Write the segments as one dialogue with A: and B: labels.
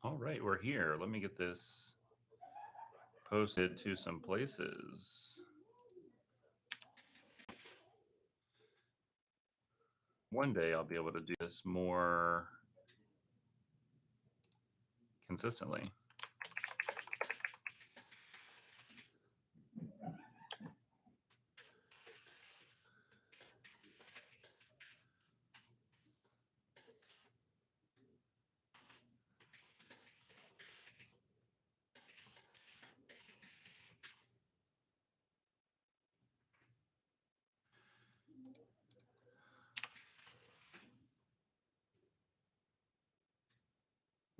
A: All right, we're here. Let me get this posted to some places. One day I'll be able to do this more consistently.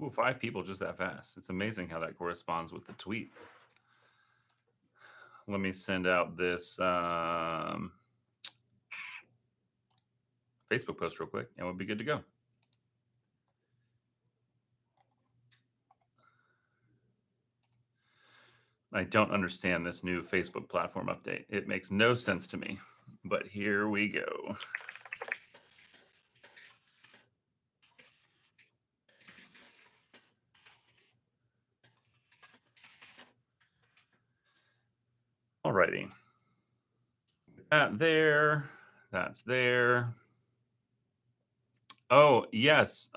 A: Ooh, 5 people just that fast. It's amazing how that corresponds with the tweet. Let me send out this Facebook post real quick and we'll be good to go. I don't understand this new Facebook platform update. It makes no sense to me, but here we go. Alrighty. That there, that's there. Oh, yes.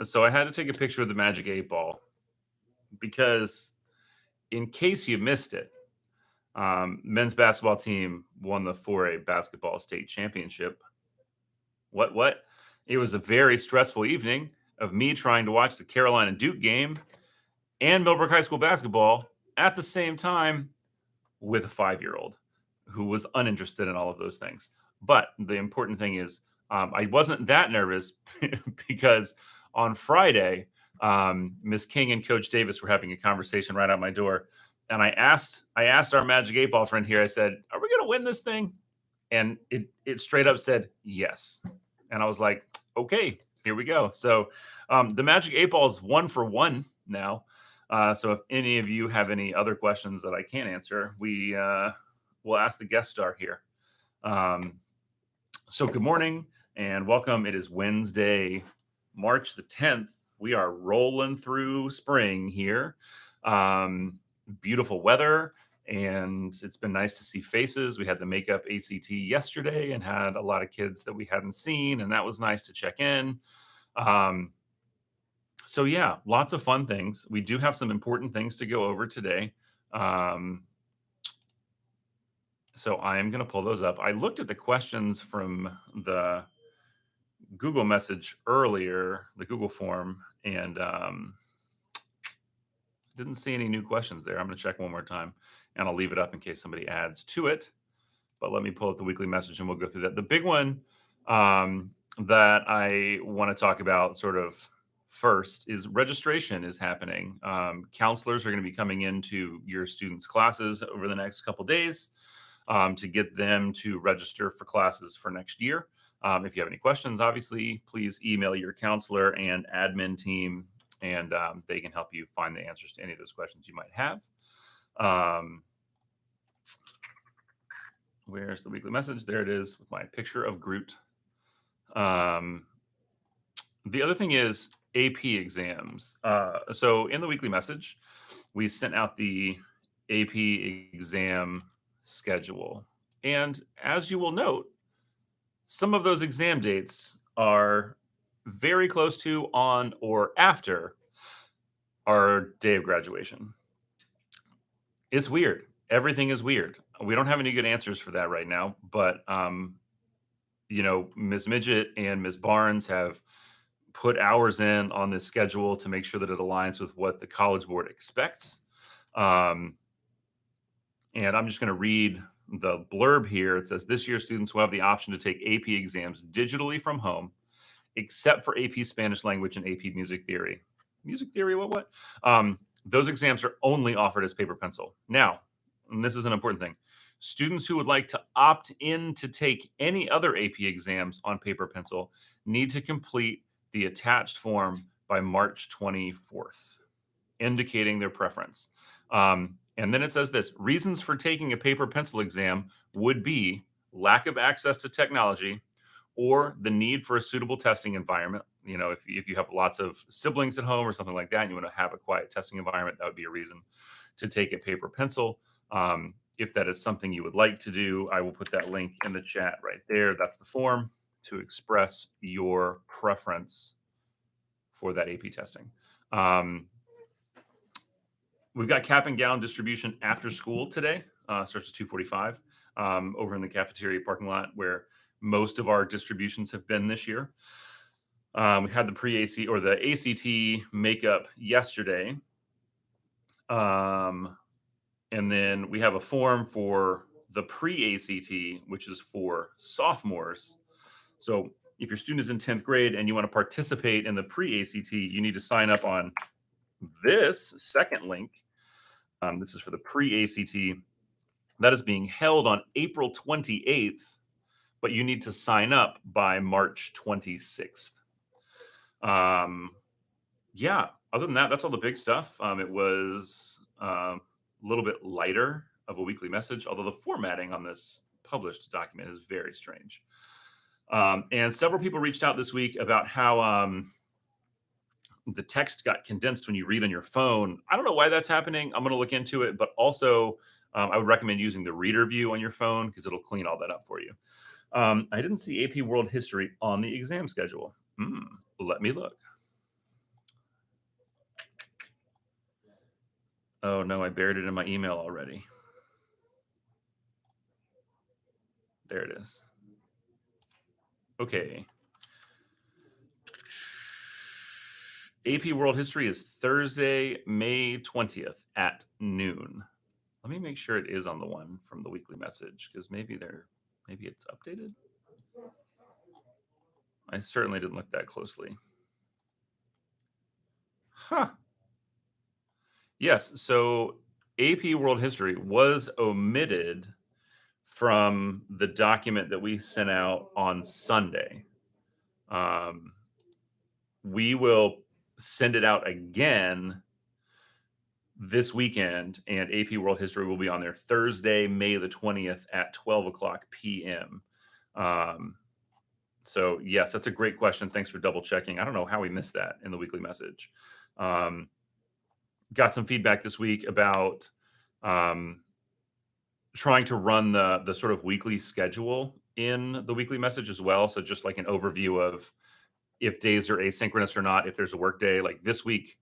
A: So I had to take a picture of the Magic 8 Ball because in case you missed it, men's basketball team won the 4A basketball state championship. What? It was a very stressful evening of me trying to watch the Carolina Duke game and Millbrook High School basketball at the same time with a 5-year-old who was uninterested in all of those things. But the important thing is, I wasn't that nervous because on Friday, Miss King and Coach Davis were having a conversation right out my door, and I asked our Magic 8 Ball friend here. I said, "Are we going to win this thing?" And it straight up said yes, and I was like, "Okay, here we go." So the Magic 8 Ball is 1 for 1 now. So if any of you have any other questions that I can't answer, we'll ask the guest star here. Um, so good morning and welcome. It is Wednesday, March the 10th. We are rolling through spring here. Beautiful weather, and it's been nice to see faces. We had the makeup ACT yesterday and had a lot of kids that we hadn't seen, and that was nice to check in. Um, so yeah, lots of fun things. We do have some important things to go over today. Um, so I am going to pull those up. I looked at the questions from the Google message earlier, the Google form, and didn't see any new questions there. I'm going to check one more time, and I'll leave it up in case somebody adds to it. But let me pull up the weekly message, and we'll go through that. The big one that I want to talk about sort of first is registration is happening. Counselors are going to be coming into your students' classes over the next couple days to get them to register for classes for next year. If you have any questions, obviously, please email your counselor and admin team, and they can help you find the answers to any of those questions you might have. Where's the weekly message? There it is with my picture of Groot. The other thing is AP exams. So in the weekly message, we sent out the AP exam schedule. And as you will note, some of those exam dates are very close to, on, or after our day of graduation. It's weird. Everything is weird. We don't have any good answers for that right now, but Ms. Midget and Ms. Barnes have put hours in on this schedule to make sure that it aligns with what the College Board expects. And I'm just going to read the blurb here. It says this year students will have the option to take AP exams digitally from home, except for AP Spanish language and AP music theory. Music theory, what? Those exams are only offered as paper pencil. Now, and this is an important thing, students who would like to opt in to take any other AP exams on paper pencil need to complete the attached form by March 24th, indicating their preference. And then it says this: reasons for taking a paper pencil exam would be lack of access to technology or the need for a suitable testing environment, if you have lots of siblings at home or something like that, and you want to have a quiet testing environment, that would be a reason to take a paper pencil. If that is something you would like to do, I will put that link in the chat right there. That's the form to express your preference for that AP testing. We've got cap and gown distribution after school today. Starts at 2:45 over in the cafeteria parking lot where most of our distributions have been this year. We had the pre-AC or the ACT makeup yesterday. And then we have a form for the pre-ACT, which is for sophomores. So if your student is in 10th grade and you want to participate in the pre-ACT, you need to sign up on this second link. This is for the pre-ACT. That is being held on April 28th, but you need to sign up by March 26th. Yeah, other than that, that's all the big stuff. It was a little bit lighter of a weekly message, although the formatting on this published document is very strange. And several people reached out this week about how the text got condensed when you read on your phone. I don't know why that's happening. I'm going to look into it, but also I would recommend using the reader view on your phone because it'll clean all that up for you. I didn't see AP World History on the exam schedule. Let me look. Oh no, I buried it in my email already. There it is. Okay. AP World History is Thursday, May 20th at noon. Let me make sure it is on the one from the weekly message because maybe it's updated. I certainly didn't look that closely. Huh. Yes, so AP World History was omitted from the document that we sent out on Sunday. We will send it out again this weekend, and AP World History will be on there Thursday, May the 20th at 12 o'clock p.m. So yes, that's a great question. Thanks for double checking. I don't know how we missed that in the weekly message. Got some feedback this week about trying to run the sort of weekly schedule in the weekly message as well. So just like an overview of if days are asynchronous or not, if there's a work day. Like this week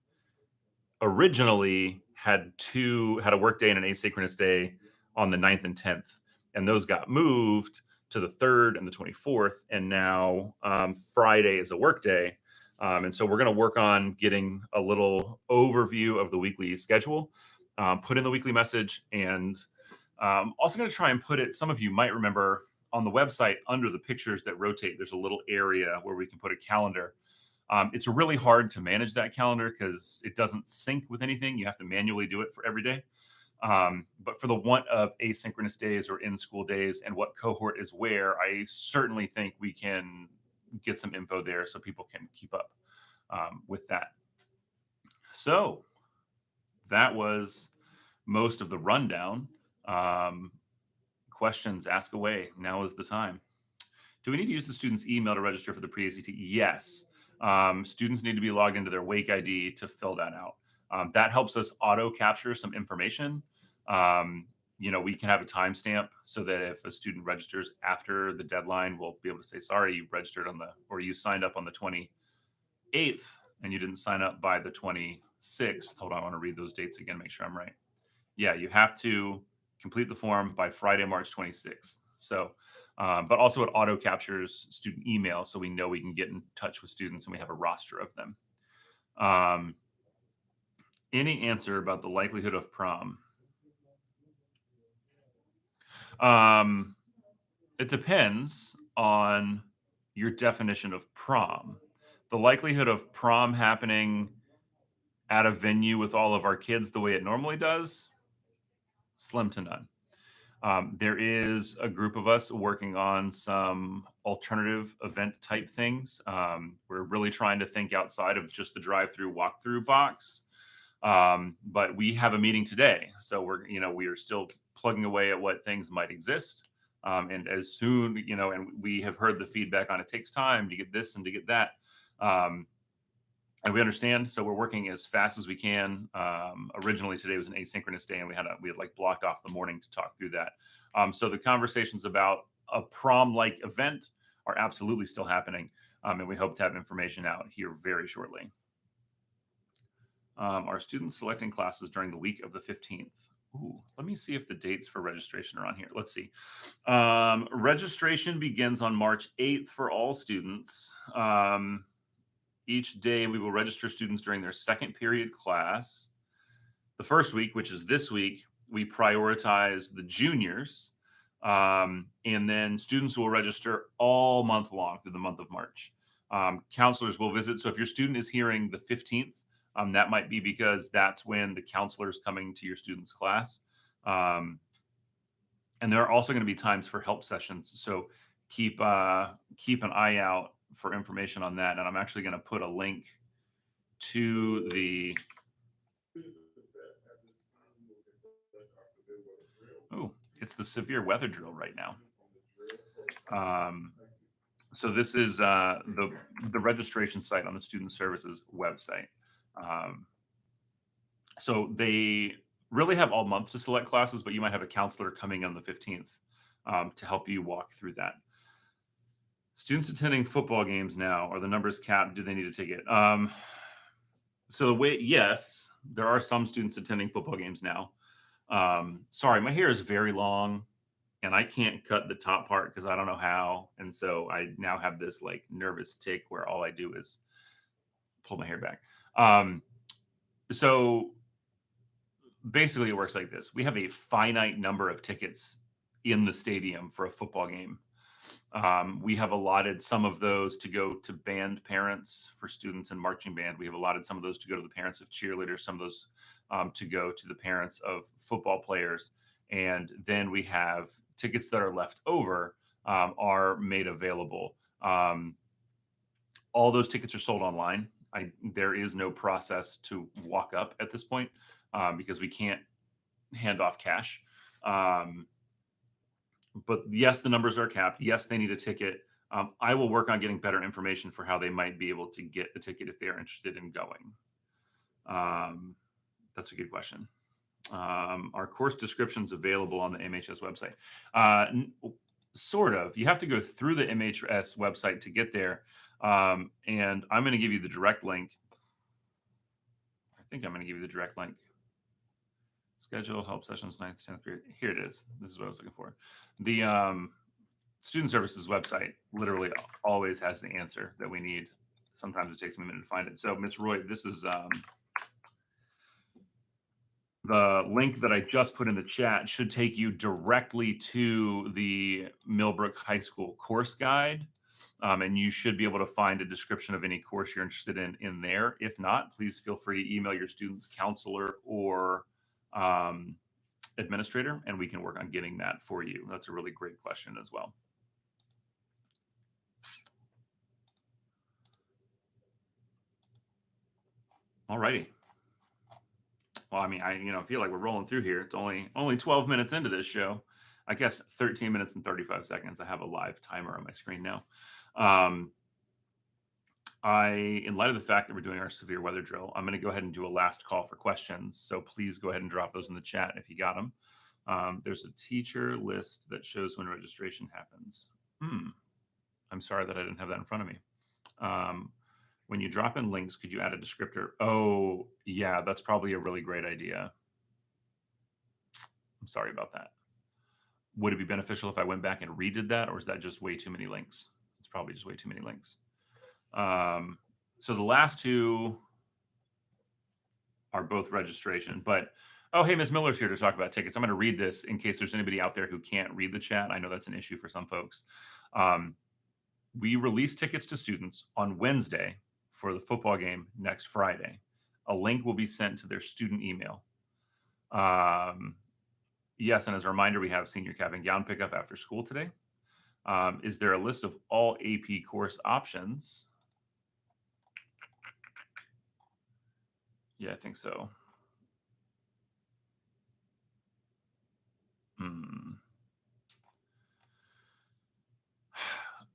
A: originally had a work day and an asynchronous day on the 9th and 10th. And those got moved to the 3rd and the 24th. And now Friday is a work day. And so we're going to work on getting a little overview of the weekly schedule, put in the weekly message, and also going to try and put it, some of you might remember on the website under the pictures that rotate, there's a little area where we can put a calendar. It's really hard to manage that calendar because it doesn't sync with anything. You have to manually do it for every day. But for the want of asynchronous days or in-school days and what cohort is where, I certainly think we can get some info there so people can keep up with that. So that was most of the rundown. Questions, ask away. Now is the time. Do we need to use the student's email to register for the pre-ACT? Yes. Students need to be logged into their Wake ID to fill that out. That helps us auto capture some information. We can have a timestamp so that if a student registers after the deadline, we'll be able to say, sorry, you registered or you signed up on the 28th and you didn't sign up by the 26th. Hold on, I want to read those dates again, make sure I'm right. Yeah, you have to complete the form by Friday, March 26th. So, but also it auto captures student email so we know we can get in touch with students and we have a roster of them. Any answer about the likelihood of prom? It depends on your definition of prom. The likelihood of prom happening at a venue with all of our kids the way it normally does, slim to none. There is a group of us working on some alternative event type things. We're really trying to think outside of just the drive-through walkthrough box. But we have a meeting today. So we are still plugging away at what things might exist. And as soon, and we have heard the feedback on it takes time to get this and to get that. And we understand, so we're working as fast as we can. Originally today was an asynchronous day, and we had like blocked off the morning to talk through that. So the conversations about a prom-like event are absolutely still happening, and we hope to have information out here very shortly. Are students selecting classes during the week of the 15th? Ooh, let me see if the dates for registration are on here. Let's see. Registration begins on March 8th for all students. Each day we will register students during their second period class. The first week, which is this week, we prioritize the juniors. And then students will register all month long through the month of March. Counselors will visit. So if your student is hearing the 15th, that might be because that's when the counselor is coming to your student's class. And there are also going to be times for help sessions. So keep an eye out for information on that. And I'm actually going to put a link to the. Oh, it's the severe weather drill right now. So this is the registration site on the Student Services website. So they really have all month to select classes, but you might have a counselor coming on the 15th to help you walk through that. Students attending football games now, are the numbers capped? Do they need a ticket? So the way, yes, there are some students attending football games now. Sorry, my hair is very long and I can't cut the top part because I don't know how. And so I now have this like nervous tick where all I do is pull my hair back. So basically it works like this. We have a finite number of tickets in the stadium for a football game. We have allotted some of those to go to band parents for students in marching band. We have allotted some of those to go to the parents of cheerleaders, some of those to go to the parents of football players. And then we have tickets that are left over are made available. All those tickets are sold online. There is no process to walk up at this point because we can't hand off cash. But yes, the numbers are capped. Yes, they need a ticket. I will work on getting better information for how they might be able to get a ticket if they're interested in going. That's a good question. Are course descriptions available on the MHS website? Sort of. You have to go through the MHS website to get there. And I'm going to give you the direct link. I think I'm going to give you the direct link. Schedule help sessions 9th, 10th grade. Here it is. This is what I was looking for. The Student Services website literally always has the answer that we need. Sometimes it takes me a minute to find it. So, Ms. Roy, this is the link that I just put in the chat should take you directly to the Millbrook High School course guide. And you should be able to find a description of any course you're interested in there. If not, please feel free to email your student's counselor or administrator, and we can work on getting that for you. That's a really great question as well. All righty. Well, I mean, I feel like we're rolling through here. It's only 12 minutes into this show. I guess 13 minutes and 35 seconds. I have a live timer on my screen now. In light of the fact that we're doing our severe weather drill, I'm going to go ahead and do a last call for questions. So please go ahead and drop those in the chat if you got them. There's a teacher list that shows when registration happens. I'm sorry that I didn't have that in front of me. When you drop in links, could you add a descriptor? Oh, yeah, that's probably a really great idea. I'm sorry about that. Would it be beneficial if I went back and redid that, or is that just way too many links? It's probably just way too many links. So the last two are both registration, but oh, hey, Ms. Miller's here to talk about tickets. I'm going to read this in case there's anybody out there who can't read the chat. I know that's an issue for some folks. We release tickets to students on Wednesday for the football game next Friday. A link will be sent to their student email. Yes, and as a reminder, we have senior cap and gown pickup after school today. Is there a list of all AP course options? Yeah, I think so.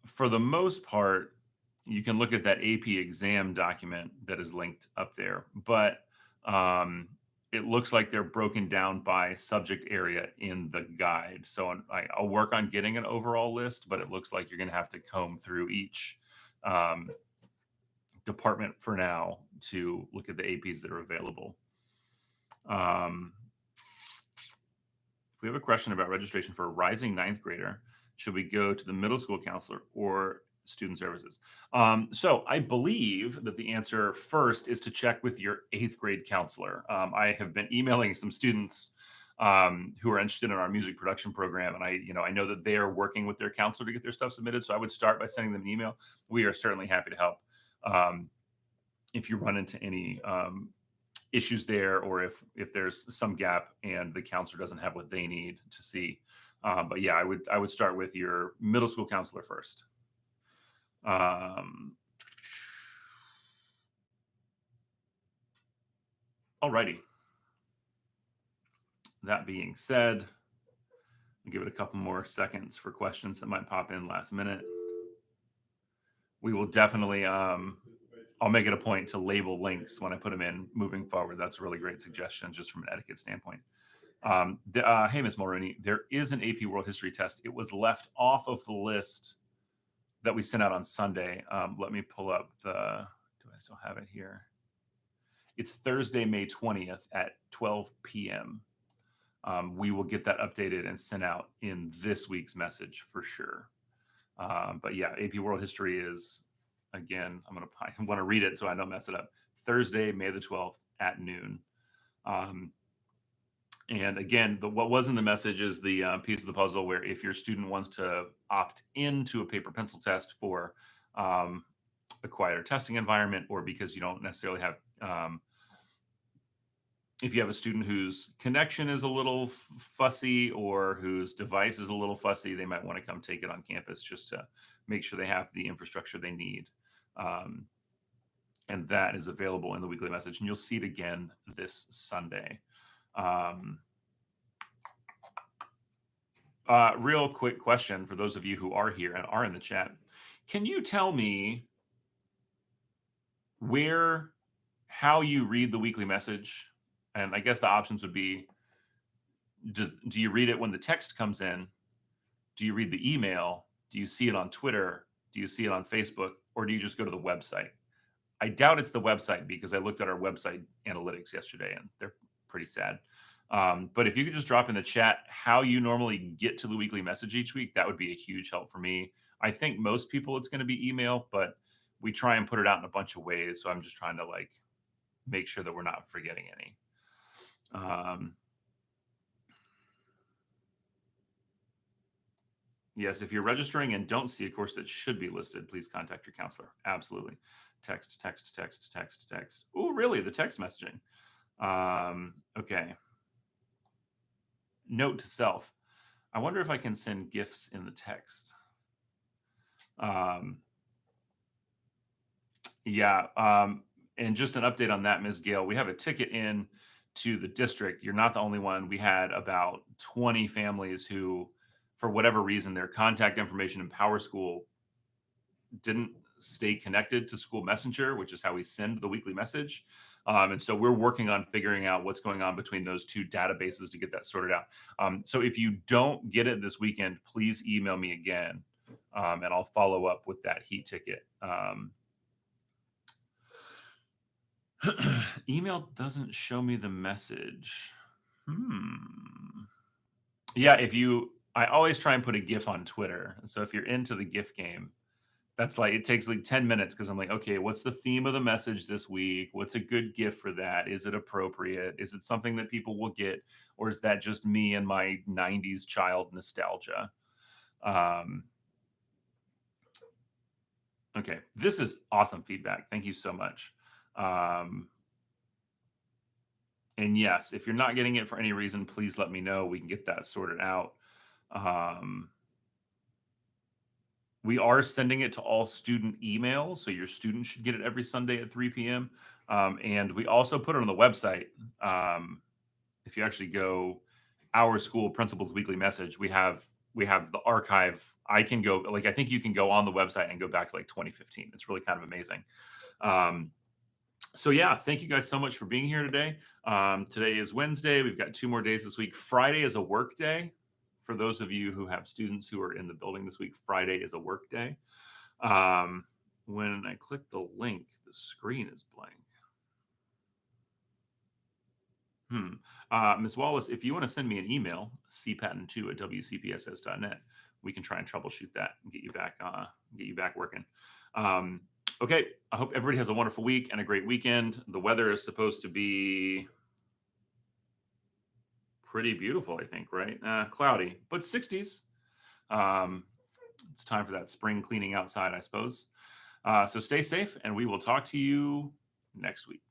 A: For the most part, you can look at that AP exam document that is linked up there, but it looks like they're broken down by subject area in the guide. So I'll work on getting an overall list, but it looks like you're going to have to comb through each department for now to look at the APs that are available. If we have a question about registration for a rising ninth grader, should we go to the middle school counselor or student services? So I believe that the answer first is to check with your eighth grade counselor. I have been emailing some students who are interested in our music production program, and I know that they are working with their counselor to get their stuff submitted. So I would start by sending them an email. We are certainly happy to help if you run into any issues there, or if there's some gap and the counselor doesn't have what they need to see. But yeah, I would start with your middle school counselor first. Alrighty. That being said, I'll give it a couple more seconds for questions that might pop in last minute. We will definitely I'll make it a point to label links when I put them in moving forward. That's a really great suggestion just from an etiquette standpoint. Hey, Ms. Mulroney, there is an AP World History test. It was left off of the list that we sent out on Sunday. Let me pull up do I still have it here? It's Thursday, May 20th at 12 p.m. We will get that updated and sent out in this week's message for sure. But yeah, AP World History is, again, I want to read it so I don't mess it up. Thursday, May the 12th at noon. And again, what was in the message is the piece of the puzzle where if your student wants to opt into a paper pencil test for a quieter testing environment, or because you don't necessarily have, if you have a student whose connection is a little fussy or whose device is a little fussy, they might want to come take it on campus just to make sure they have the infrastructure they need. And that is available in the weekly message. And you'll see it again this Sunday. Real quick question for those of you who are here and are in the chat. Can you tell me how you read the weekly message? And I guess the options would be, do you read it when the text comes in? Do you read the email? Do you see it on Twitter? Do you see it on Facebook? Or do you just go to the website? I doubt it's the website because I looked at our website analytics yesterday and they're pretty sad. But if you could just drop in the chat how you normally get to the weekly message each week, that would be a huge help for me. I think most people it's going to be email, but we try and put it out in a bunch of ways. So I'm just trying to make sure that we're not forgetting any. Yes, if you're registering and don't see a course that should be listed, please contact your counselor. Absolutely. Text. Oh, really? The text messaging. Okay. Note to self. I wonder if I can send GIFs in the text. Yeah. And just an update on that, Ms. Gale, we have a ticket in to the district. You're not the only one. We had about 20 families who, for whatever reason, their contact information in PowerSchool didn't stay connected to School Messenger, which is how we send the weekly message. And so we're working on figuring out what's going on between those two databases to get that sorted out. So if you don't get it this weekend, please email me again, and I'll follow up with that heat ticket. Email doesn't show me the message. Yeah, I always try and put a GIF on Twitter. So if you're into the GIF game, it takes 10 minutes because I'm like, okay, what's the theme of the message this week? What's a good GIF for that? Is it appropriate? Is it something that people will get? Or is that just me and my 90s child nostalgia? Okay, this is awesome feedback. Thank you so much. And yes, if you're not getting it for any reason, please let me know. We can get that sorted out. We are sending it to all student emails, so your students should get it every Sunday at 3 p.m. And we also put it on the website. If you actually go Our School Principals Weekly Message, we have we have the archive. I can go, like, I think you can go on the website and go back to like 2015. It's really kind of amazing. Um, so yeah, thank you guys so much for being here today. Today is Wednesday. We've got 2 more days this week. Friday is a work day. For those of you who have students who are in the building this week, Friday is a work day. When I click the link, the screen is blank. Ms. Wallace, if you want to send me an email, cpatton2 at wcpss.net, we can try and troubleshoot that and get you back working. Okay, I hope everybody has a wonderful week and a great weekend. The weather is supposed to be pretty beautiful, I think, right? Cloudy, but 60s. It's time for that spring cleaning outside, I suppose. So stay safe, and we will talk to you next week.